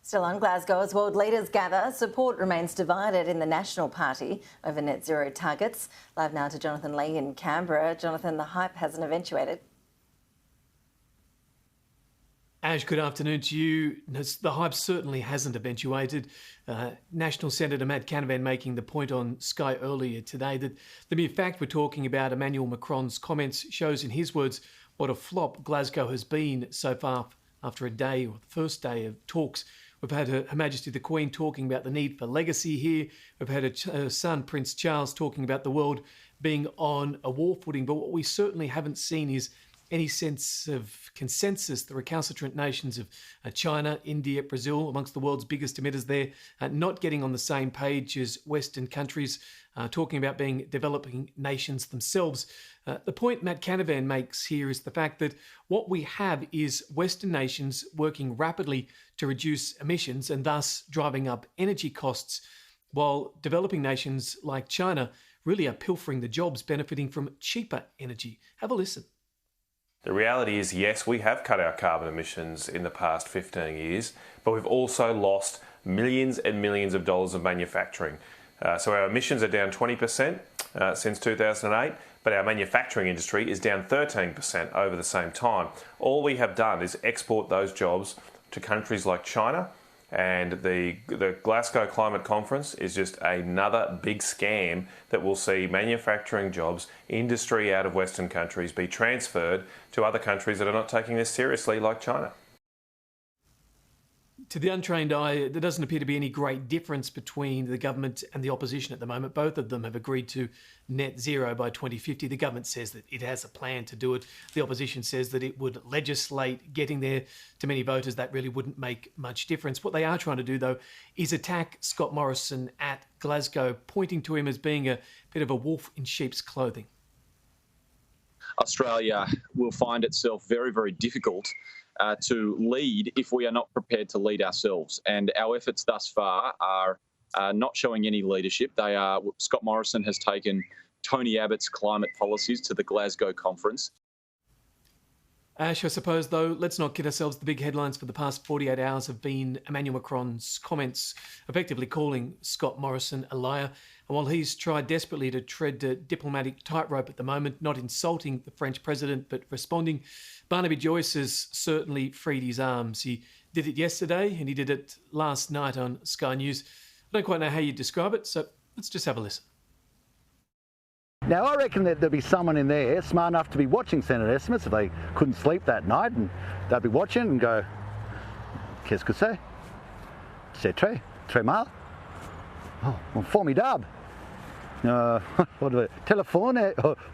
Still on, Glasgow, as world leaders gather, support remains divided in the National Party over net zero targets. Live now to Jonathan Lee in Canberra. Jonathan, the hype hasn't eventuated. Ash, good afternoon to you. The hype certainly hasn't eventuated. National Senator Matt Canavan making the point on Sky earlier today that the mere fact we're talking about Emmanuel Macron's comments shows, in his words, what a flop Glasgow has been so far after a day, or the first day of talks. We've had Her Majesty the Queen talking about the need for legacy here. We've had her son, Prince Charles, talking about the world being on a war footing. But what we certainly haven't seen is any sense of consensus. The recalcitrant nations of China, India, Brazil, amongst the world's biggest emitters there, not getting on the same page as Western countries, talking about being developing nations themselves. The point Matt Canavan makes here is the fact that what we have is Western nations working rapidly to reduce emissions and thus driving up energy costs, while developing nations like China really are pilfering the jobs, benefiting from cheaper energy. Have a listen. The reality is, yes, we have cut our carbon emissions in the past 15 years, but we've also lost millions and millions of dollars of manufacturing. So our emissions are down 20% since 2008, but our manufacturing industry is down 13% over the same time. All we have done is export those jobs to countries like China, and the Glasgow Climate Conference is just another big scam that will see manufacturing jobs, industry out of Western countries be transferred to other countries that are not taking this seriously, like China. To the untrained eye, there doesn't appear to be any great difference between the government and the opposition at the moment. Both of them have agreed to net zero by 2050. The government says that it has a plan to do it. The opposition says that it would legislate getting there. To many voters, that really wouldn't make much difference. What they are trying to do, though, is attack Scott Morrison at Glasgow, pointing to him as being a bit of a wolf in sheep's clothing. Australia will find itself very, very difficult to lead if we are not prepared to lead ourselves. And our efforts thus far are not showing any leadership. Scott Morrison has taken Tony Abbott's climate policies to the Glasgow conference. Ash, I suppose, though, let's not kid ourselves. The big headlines for the past 48 hours have been Emmanuel Macron's comments, effectively calling Scott Morrison a liar. And while he's tried desperately to tread a diplomatic tightrope at the moment, not insulting the French president, but responding, Barnaby Joyce has certainly freed his arms. He did it yesterday and he did it last night on Sky News. I don't quite know how you describe it, so let's just have a listen. Now, I reckon that there'll be someone in there smart enough to be watching Senate estimates if they couldn't sleep that night, and they'll be watching and go, qu'est-ce que c'est? C'est très mal. Oh, formidable. What do we,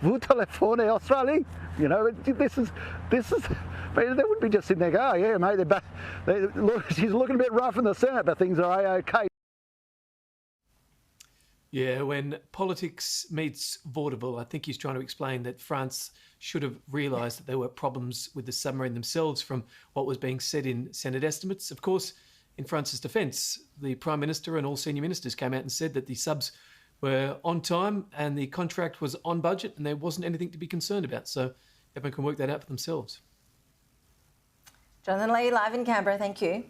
vous téléphonez Australie? You know, this is, they wouldn't be just sitting there going, oh yeah, mate, she's looking a bit rough in the Senate, but things are okay. Yeah, when politics meets vaudeville, I think he's trying to explain that France should have realised that there were problems with the submarine themselves from what was being said in Senate estimates. Of course, in France's defence, the Prime Minister and all senior ministers came out and said that the subs were on time and the contract was on budget and there wasn't anything to be concerned about. So everyone can work that out for themselves. Jonathan Lee, live in Canberra. Thank you.